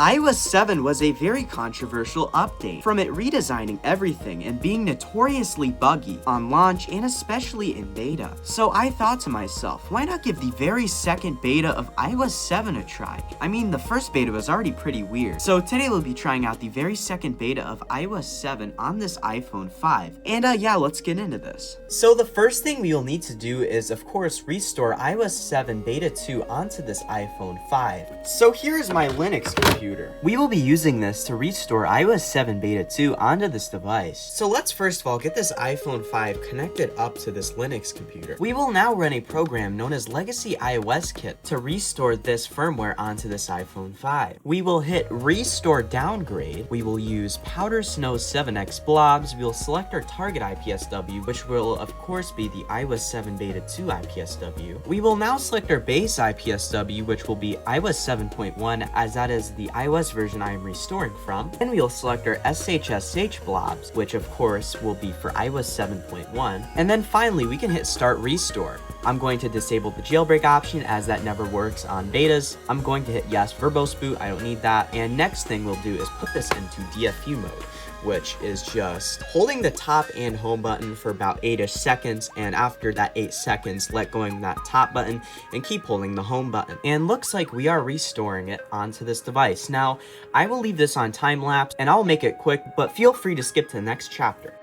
iOS 7 was a very controversial update, from it redesigning everything and being notoriously buggy on launch and especially in beta. So I thought to myself, why not give the very second beta of iOS 7 a try? I mean, the first beta was already pretty weird. So today we'll be trying out the very second beta of iOS 7 on this iPhone 5. And yeah, let's get into this. So the first thing we will need to do is, of course, restore iOS 7 Beta 2 onto this iPhone 5. So here is my Linux computer. We will be using this to restore iOS 7 Beta 2 onto this device. So let's first of all get this iPhone 5 connected up to this Linux computer. We will now run a program known as Legacy iOS Kit to restore this firmware onto this iPhone 5. We will hit Restore Downgrade. We will use Powder Snow 7X Blobs. We will select our target IPSW, which will of course be the iOS 7 Beta 2 IPSW. We will now select our base IPSW, which will be iOS 7.1, as that is the iOS version I am restoring from. Then we will select our SHSH blobs, which of course will be for iOS 7.1. And then finally, we can hit Start Restore. I'm going to disable the jailbreak option as that never works on betas. I'm going to hit yes, verbose boot, I don't need that. And next thing we'll do is put this into DFU mode, which is just holding the top and home button for about 8-ish seconds, and after that 8 seconds, let going of that top button and keep holding the home button. And looks like we are restoring it onto this device. Now, I will leave this on time lapse and I'll make it quick, but feel free to skip to the next chapter.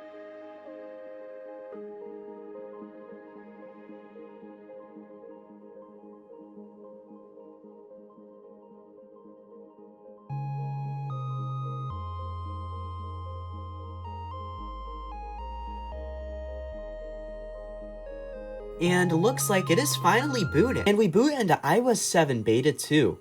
And looks like it is finally booting. And we boot into iOS 7 Beta 2.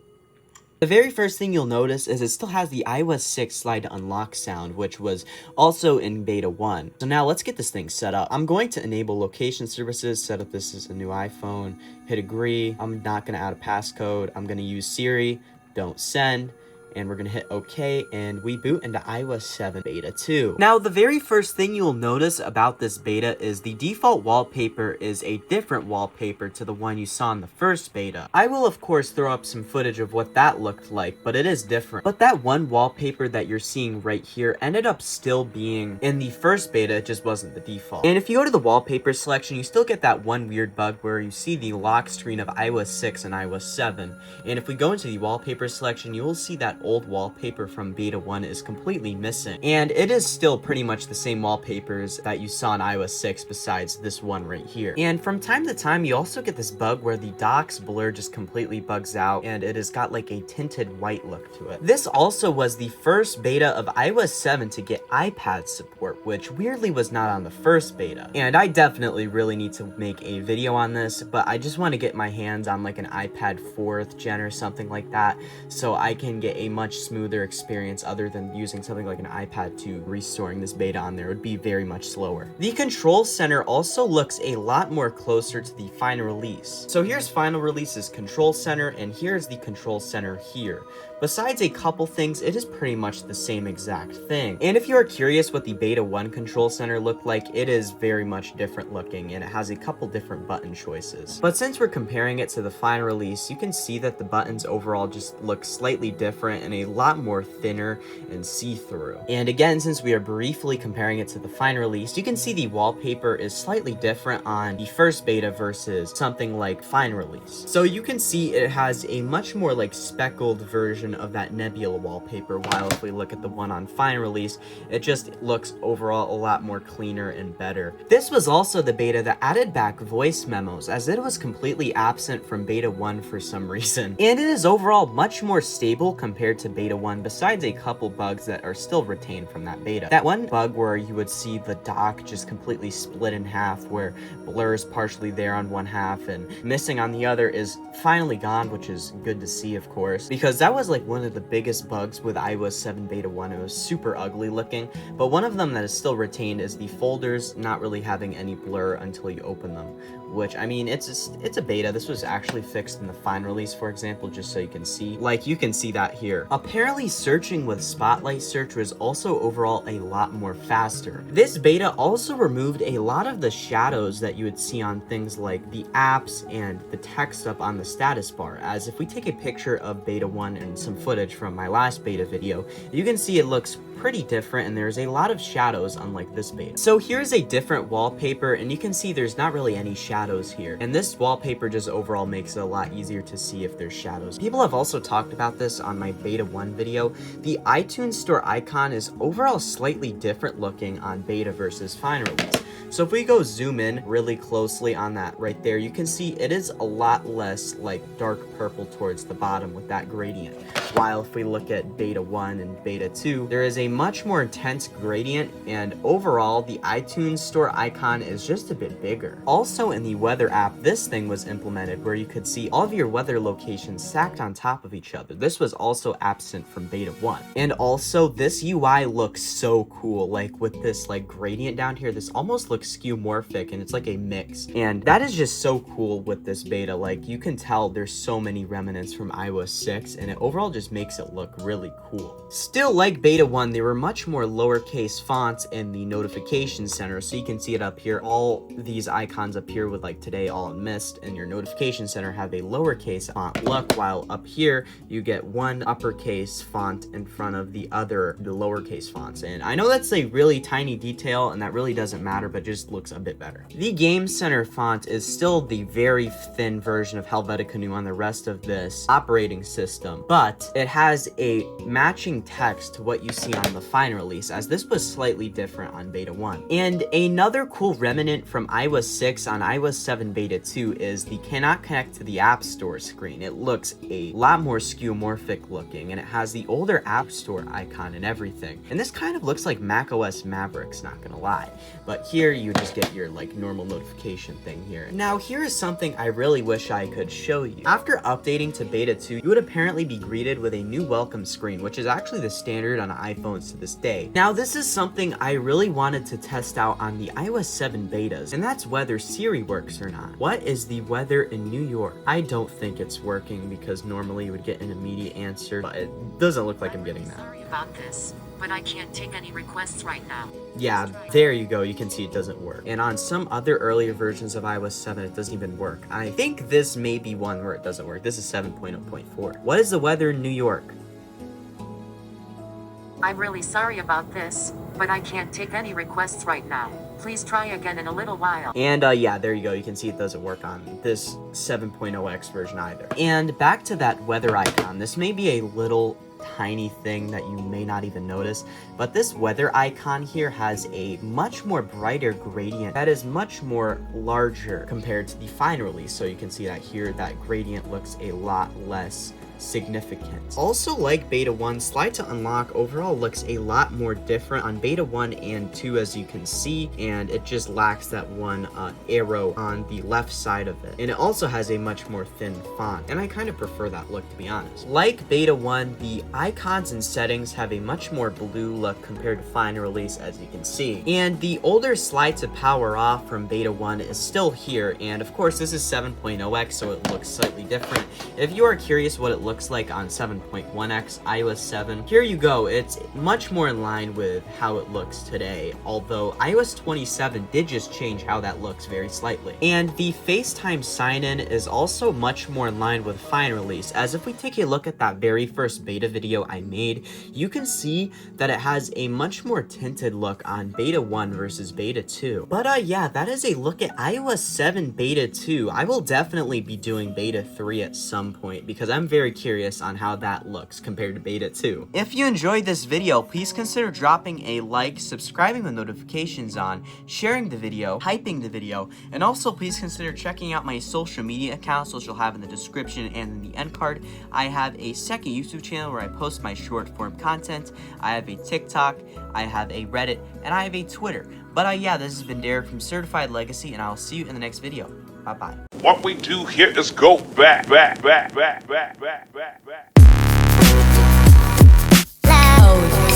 The very first thing you'll notice is it still has the iOS 6 slide to unlock sound, which was also in Beta 1. So now let's get this thing set up. I'm going to enable location services, set up this as a new iPhone, hit agree. I'm not going to add a passcode. I'm going to use Siri, don't send. And we're gonna hit OK, and we boot into iOS 7 Beta 2. Now, the very first thing you'll notice about this beta is the default wallpaper is a different wallpaper to the one you saw in the first beta. I will, of course, throw up some footage of what that looked like, but it is different. But that one wallpaper that you're seeing right here ended up still being in the first beta, it just wasn't the default. And if you go to the wallpaper selection, you still get that one weird bug where you see the lock screen of iOS 6 and iOS 7. And if we go into the wallpaper selection, you will see that old wallpaper from Beta 1 is completely missing. And it is still pretty much the same wallpapers that you saw in iOS 6 besides this one right here. And from time to time, you also get this bug where the dock's blur just completely bugs out and it has got like a tinted white look to it. This also was the first beta of iOS 7 to get iPad support, which weirdly was not on the first beta. And I definitely really need to make a video on this, but I just want to get my hands on like an iPad 4th gen or something like that so I can get a much smoother experience other than using something like an iPad 2. Restoring this beta on there would be very much slower. The control center also looks a lot more closer to the final release. So here's final release's control center, and here's the control center here. Besides a couple things, it is pretty much the same exact thing. And if you are curious what the Beta 1 control center looked like, it is very much different looking, and it has a couple different button choices. But since we're comparing it to the final release, you can see that the buttons overall just look slightly different and a lot more thinner and see-through. And again, since we are briefly comparing it to the final release, you can see the wallpaper is slightly different on the first beta versus something like final release. So you can see it has a much more like speckled version of that nebula wallpaper, while if we look at the one on final release, it just looks overall a lot more cleaner and better. This was also the beta that added back voice memos, as it was completely absent from Beta 1 for some reason. And it is overall much more stable compared to Beta 1, besides a couple bugs that are still retained from that beta. That one bug where you would see the dock just completely split in half, where blur is partially there on one half and missing on the other, is finally gone, which is good to see, of course, because that was like one of the biggest bugs with iOS 7 Beta 1. It was super ugly looking, but one of them that is still retained is the folders not really having any blur until you open them, which, I mean, it's a beta. This was actually fixed in the final release, for example, just so you can see. Like, you can see that here. Apparently, searching with Spotlight Search was also overall a lot more faster. This beta also removed a lot of the shadows that you would see on things like the apps and the text up on the status bar, as if we take a picture of beta 1 and some footage from my last beta video, you can see it looks pretty different and there's a lot of shadows unlike this beta. So here's a different wallpaper and you can see there's not really any shadows here. And this wallpaper just overall makes it a lot easier to see if there's shadows. People have also talked about this on my beta 1 video. The iTunes Store icon is overall slightly different looking on beta versus final release. So if we go zoom in really closely on that right there, you can see it is a lot less like dark purple towards the bottom with that gradient. While if we look at beta 1 and beta 2, there is a much more intense gradient, and overall the iTunes Store icon is just a bit bigger. Also in the weather app, this thing was implemented where you could see all of your weather locations stacked on top of each other. This was also absent from beta 1. And also this UI looks so cool, like with this like gradient down here, this almost looks skeuomorphic and it's like a mix. And that is just so cool with this beta. Like you can tell there's so many remnants from iOS 6 and it overall just makes it look really cool. Still, like beta 1, there were much more lowercase fonts in the notification center, so you can see it up here. All these icons appear with like today all in mist, and your notification center have a lowercase font look, while up here you get one uppercase font in front of the lowercase fonts. And I know that's a really tiny detail and that really doesn't matter, but just looks a bit better. The Game Center font is still the very thin version of Helvetica Neue on the rest of this operating system, but it has a matching text to what you see on the final release, as this was slightly different on beta 1. And another cool remnant from iOS 6 on iOS 7 beta 2 is the cannot connect to the App Store screen. It looks a lot more skeuomorphic looking, and it has the older App Store icon and everything. And this kind of looks like macOS Mavericks, not gonna lie. But here you just get your like normal notification thing here. Now here is something I really wish I could show you. After updating to beta 2, you would apparently be greeted with a new welcome screen, which is actually the standard on iPhones to this day. Now this is something I really wanted to test out on the iOS 7 betas, and that's whether Siri works or not. What is the weather in New York? I don't think it's working because normally you would get an immediate answer, but it doesn't look like I'm getting that. Sorry about this, but I can't take any requests right now. Yeah, there you go. You can see it doesn't work. And on some other earlier versions of iOS 7, it doesn't even work. I think this may be one where it doesn't work. This is 7.0.4. What is the weather in New York? I'm really sorry about this, but I can't take any requests right now. Please try again in a little while. And yeah, there you go. You can see it doesn't work on this 7.0x version either. And back to that weather icon. This may be a little tiny thing that you may not even notice, but this weather icon here has a much more brighter gradient that is much more larger compared to the final release. So you can see that here, that gradient looks a lot less significant. Also, like beta 1, slide to unlock overall looks a lot more different on beta 1 and 2, as you can see, and it just lacks that one arrow on the left side of it. And it also has a much more thin font, and I kind of prefer that look, to be honest. Like beta 1, the icons and settings have a much more blue look compared to final release, as you can see. And the older slide to power off from beta 1 is still here, and of course this is 7.0x, so it looks slightly different. If you are curious what it looks like on 7.1x iOS 7, here you go. It's much more in line with how it looks today, although iOS 27 did just change how that looks very slightly. And the FaceTime sign-in is also much more in line with final release, as if we take a look at that very first beta video I made, you can see that it has a much more tinted look on beta 1 versus beta 2. But yeah, that is a look at iOS 7 beta 2. I will definitely be doing beta 3 at some point, because I'm very curious on how that looks compared to beta 2. If you enjoyed this video, please consider dropping a like, subscribing with notifications on, sharing the video, hyping the video, and also please consider checking out my social media accounts, which you'll have in the description and in the end card. I have a second YouTube channel where I post my short form content. I have a TikTok, I have a Reddit, and I have a Twitter. But yeah, this has been Derek from CertifiedLegacy, and I'll see you in the next video. Bye-bye. What we do here is go back. Loud.